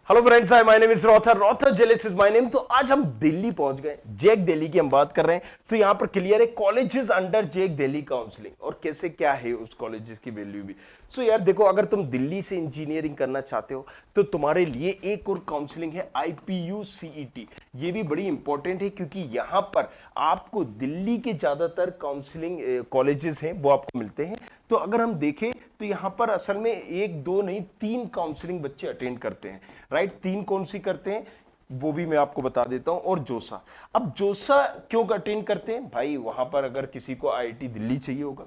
Hello friends, hi, my name is Rother. Rother Jelis is my name. तो आज हम दिल्ली पहुंच गए, जेक दिल्ली की हम बात कर रहे हैं। तो यहां पर क्लियर है कॉलेजेस अंडर जेक दिल्ली काउंसलिंग और कैसे क्या है उस कॉलेजेस की वैल्यू भी। सो यार देखो, अगर तुम दिल्ली से इंजीनियरिंग करना चाहते हो तो तुम्हारे लिए एक और काउंसलिंग है IPU CET। ये भी बड़ी इंपॉर्टेंट है क्योंकि यहां पर आपको दिल्ली के ज्यादातर काउंसलिंग कॉलेजेस हैं वो आपको मिलते हैं। तो अगर हम देखें तो यहां पर असल में एक दो नहीं, तीन काउंसलिंग बच्चे अटेंड करते हैं। राइट, तीन कौन सी करते हैं वो भी मैं आपको बता देता हूं। और जोसा, अब जोसा क्यों अटेंड करते हैं भाई? वहां पर अगर किसी को IIT दिल्ली चाहिए होगा,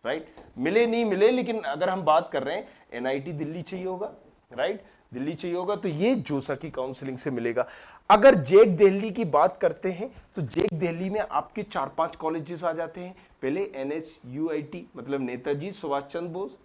राइट, मिले नहीं मिले, लेकिन अगर हम बात कर रहे हैं NIT दिल्ली चाहिए होगा, राइट, दिल्ली चाहिए होगा, तो ये जोसा की काउंसलिंग से मिलेगा। अगर जेक दिल्ली की बात करते हैं तो जेक दिल्ली में आपके 4-5 कॉलेजेस आ जाते हैं। पहले NSUIT मतलब नेताजी सुभाष चंद्र बोस,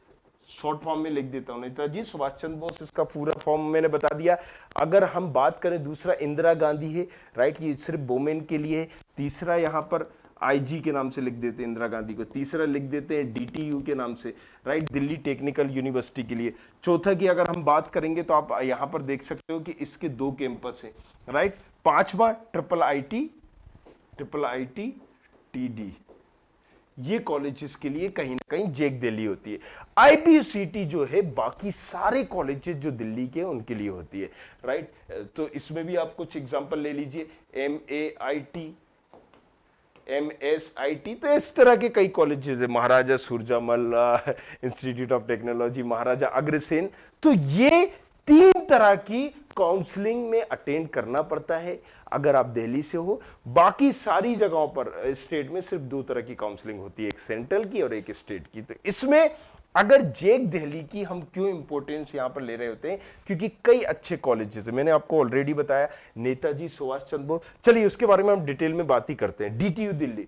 शॉर्ट फॉर्म में लिख देता हूं नेताजी सुभाष चंद्र बोस, इसका पूरा फॉर्म मैंने बता दिया। अगर हम बात करें दूसरा इंदिरा गांधी है, राइट, ये सिर्फ वोमेन के लिए है। तीसरा यहां पर IG के नाम से लिख देते हैं इंदिरा गांधी को। तीसरा लिख देते हैं DTU के नाम से, राइट, दिल्ली टेक्निकल यूनिवर्सिटी के लिए। चौथा की अगर हम बात करेंगे तो आप यहां पर देख सकते हो कि इसके 2 कैंपस हैं, राइट। पांचवा ट्रिपल आईटी TD, ये कॉलेजेस के लिए कहीं ना कहीं जेक दिल्ली होती है। IPUCT जो है बाकी सारे कॉलेजेस जो दिल्ली के उनके लिए होती है, राइट। तो इसमें भी आप कुछ एग्जांपल ले लीजिए, MAIT, MSIT, तो इस तरह के कई कॉलेजेस है। महाराजा Surajmal institute of technology, Maharaja Agrasen. तो ये 3 तरह की काउंसलिंग में अटेंड करना पड़ता है अगर आप दिल्ली से हो। बाकी सारी जगहों पर स्टेट में सिर्फ 2 तरह की काउंसलिंग होती है, एक सेंट्रल की और एक स्टेट की। तो इसमें अगर जेक दिल्ली की हम क्यों इंपॉर्टेंस यहां पर ले रहे होते हैं, क्योंकि कई अच्छे कॉलेजेस है, मैंने आपको ऑलरेडी बताया नेताजी सुभाष चंद्र बोस। चलिए उसके बारे में हम डिटेल में बात ही करते हैं। DTU दिल्ली,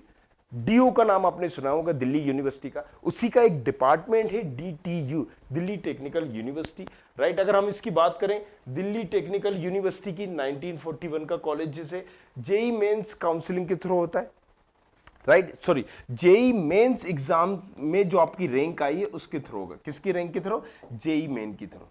DU का नाम आपने सुना होगा, दिल्ली यूनिवर्सिटी का, उसी का एक डिपार्टमेंट है DTU, Delhi technical university, right. अगर हम इसकी बात करें, दिल्ली टेक्निकल यूनिवर्सिटी की 1941 का कॉलेज है। जेई मेंस काउंसलिंग के थ्रू होता है, right, sorry, JEE Mains exam में जो आपकी रैंक आई है उसके थ्रू होगा। किसकी रैंक के थ्रू? जेई मेन की थ्रू।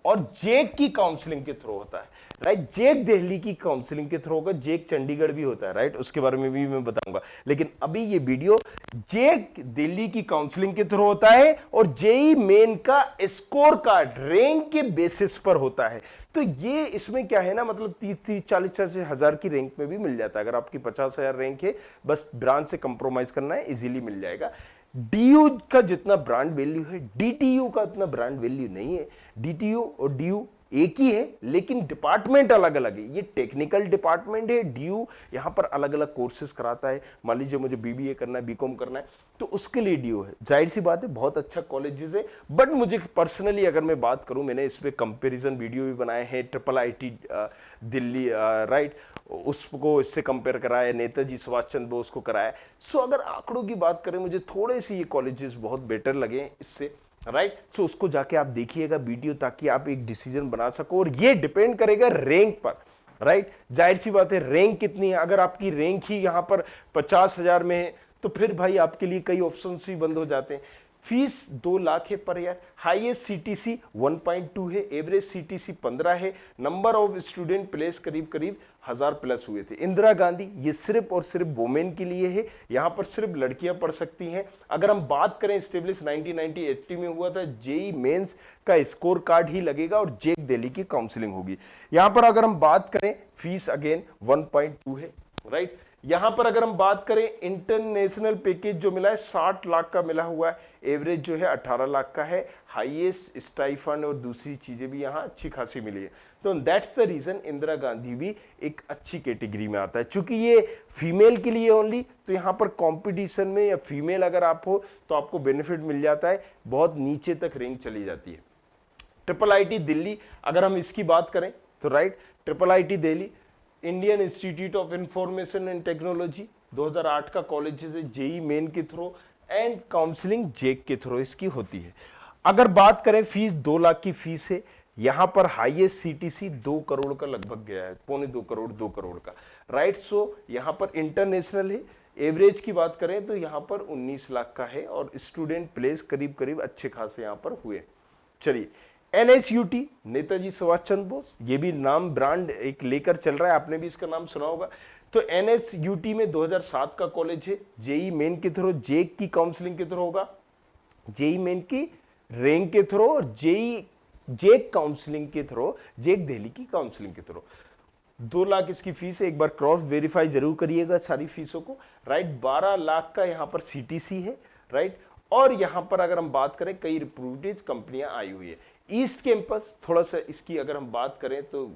और जेक की काउंसलिंग के थ्रू होता है, राइट। जेक दिल्ली की काउंसलिंग के थ्रू होगा। जेक चंडीगढ़ भी होता है, राइट, उसके बारे में भी मैं बताऊंगा। लेकिन अभी ये वीडियो जेक दिल्ली की काउंसलिंग के थ्रू होता है और जेई मेन का स्कोर कार्ड रैंक के बेसिस पर होता है। तो ये इसमें क्या है ना, मतलब 30-40 हजार की रैंक में भी मिल जाता है। अगर आपकी 50,000 रैंक है, बस ब्रांच से कंप्रोमाइज करना है, इजीली मिल जाएगा। DU का जितना ब्रांड वैल्यू है, DTU का उतना ब्रांड वैल्यू नहीं है। DTU और DU एक ही है, लेकिन डिपार्टमेंट अलग अलग है। ये टेक्निकल डिपार्टमेंट है, DU यहां पर अलग अलग कोर्सेज कराता है। मान लीजिए मुझे BBA करना है, BCom करना है, तो उसके लिए DU है। जाहिर सी बात है, बहुत अच्छा कॉलेजेस है। बट मुझे पर्सनली अगर मैं बात करूं, मैंने इस पे कंपेरिजन वीडियो भी बनाए हैं। IIT दिल्ली, राइट, उसको इससे कंपेयर कराया, नेताजी सुभाष चंद्र बोस को कराया। सो अगर आंकड़ों की बात करें, मुझे थोड़े से ये कॉलेजेस बहुत बेटर लगे इससे, राइट। सो उसको जाके आप देखिएगा वीडियो, ताकि आप एक डिसीजन बना सको। और ये डिपेंड करेगा रैंक पर, राइट। जाहिर सी बात है, रैंक कितनी है, अगर आपकी रैंक ही यहां पर 50,000 में है तो फिर भाई आपके लिए कई ऑप्शन ही बंद हो जाते हैं। फीस 2 लाख है पर ईयर। हाईएस्ट CTC 1.2 है, एवरेज CTC 15 है। नंबर ऑफ स्टूडेंट प्लेस करीब करीब 1000 प्लस हुए थे। इंदिरा गांधी, ये सिर्फ और सिर्फ वोमेन के लिए है, यहां पर सिर्फ लड़कियां पढ़ सकती हैं। अगर हम बात करें, स्टेब्लिश 1980 में हुआ था। जेई मेंस का स्कोर कार्ड ही लगेगा और जेक दिल्ली की काउंसलिंग होगी। यहां पर अगर हम बात करें, फीस अगेन 1.2 है, राइट। यहां पर अगर हम बात करें, इंटरनेशनल पैकेज जो मिला है 60 लाख का मिला हुआ है। एवरेज जो है 18 लाख का है। हाईएस्ट स्टाइफंड और दूसरी चीजें भी यहां अच्छी खासी मिली है। तो that's the reason Indira Gandhi भी एक अच्छी कैटेगरी में आता है। चूंकि ये फीमेल के लिए ओनली, तो यहां पर कंपटीशन में या फीमेल अगर आप हो तो आपको बेनिफिट मिल जाता है, बहुत नीचे तक रैंक चली जाती है। IIT दिल्ली, अगर हम इसकी बात करें तो right, IIT Delhi Indian institute of information and technology 2008 का कॉलेज है। जेई मेन के थ्रू एंड काउंसलिंग जेक के थ्रू इसकी होती है। अगर बात करें, फीस 2 लाख की फीस है। यहां पर हाईएस्ट CTC 2 करोड़ का लगभग गया है, 2.25 करोड़ का, राइट। सो यहां पर इंटरनेशनल है। एवरेज की बात करें तो यहां पर 19 लाख का है और स्टूडेंट प्लेस करीब करीब अच्छे खासे यहां पर हुए। चलिए, NSUT नेताजी सुभाष चंद्र बोस, ये भी नाम ब्रांड एक लेकर चल रहा है, आपने भी इसका नाम सुना होगा। तो NSUT में 2007 का कॉलेज है, जेई मेन के थ्रू, जेक की काउंसलिंग के थ्रू होगा, जेई मेन की रैंक के थ्रू और जेक काउंसलिंग के थ्रू, जेक दिल्ली की काउंसलिंग के थ्रू। 2 लाख इसकी फीस है, एक बार क्रॉस वेरीफाई जरूर करिएगा सारी फीसों को, राइट। 12 लाख का यहाँ पर CTC है, राइट। और यहाँ पर अगर हम बात करें, कई रिप्यूटेड कंपनियां आई हुई है। ईस्ट कैंपस थोड़ा सा इसकी अगर हम बात करें तो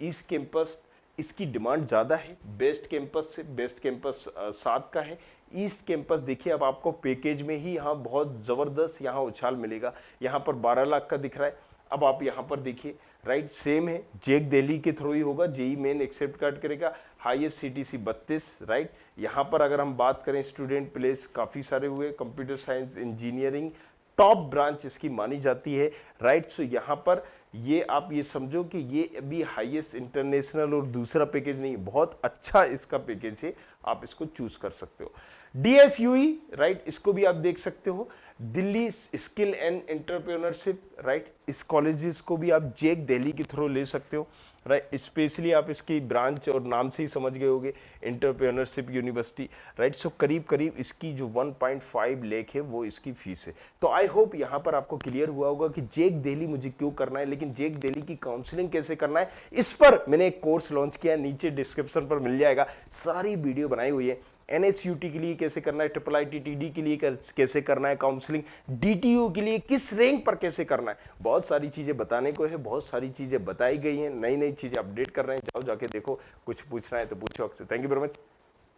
ईस्ट कैंपस इसकी डिमांड ज़्यादा है बेस्ट कैंपस से। बेस्ट कैंपस 7 का है। ईस्ट कैंपस देखिए, अब आपको पैकेज में ही यहाँ बहुत ज़बरदस्त यहाँ उछाल मिलेगा। यहाँ पर 12 लाख का दिख रहा है। अब आप यहाँ पर देखिए, राइट, सेम है, जेक दिल्ली के थ्रू ही होगा, जेई मेन एक्सेप्ट कार्ड करेगा, हाईएस्ट CTC 32, राइट। यहाँ पर अगर हम बात करें, स्टूडेंट प्लेस काफ़ी सारे हुए, computer science, engineering top branch इसकी मानी जाती है, राइट। सो यहाँ पर ये आप ये समझो कि ये अभी हाईएस्ट इंटरनेशनल और दूसरा पैकेज नहीं, बहुत अच्छा इसका पैकेज है, आप इसको चूज कर सकते हो। DSUE, राइट, इसको भी आप देख सकते हो, Delhi skill and entrepreneurship, right. इस कॉलेजेस को भी आप जेक दिल्ली के थ्रू ले सकते हो, राइट। स्पेशली आप इसकी ब्रांच और नाम से ही समझ गए होंगे, एंटरप्रेन्योरशिप यूनिवर्सिटी, राइट। सो करीब करीब इसकी जो 1.5 लाख है वो इसकी फीस है। तो आई होप यहाँ पर आपको क्लियर हुआ होगा कि जेक दिल्ली मुझे क्यों करना है, लेकिन जेक दिल्ली की काउंसलिंग कैसे करना है, इस पर मैंने एक कोर्स लॉन्च किया है, नीचे डिस्क्रिप्शन पर मिल जाएगा, सारी वीडियो बनाई हुई है। NSUT के लिए कैसे करना है, IIIT के लिए कैसे करना है काउंसलिंग, DTU के लिए किस रैंक पर कैसे करना है, बहुत सारी चीज़ें बताने को है, बहुत सारी चीज़ें बताई गई हैं, नई नई चीज़ें अपडेट कर रहे हैं, जाओ जाके देखो, कुछ पूछना है तो पूछो अक्सर। Thank you very much,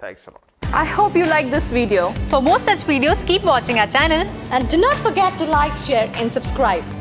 thanks a lot. I hope you like this video. For more such videos, keep watching our channel. And do not forget to like, share and subscribe.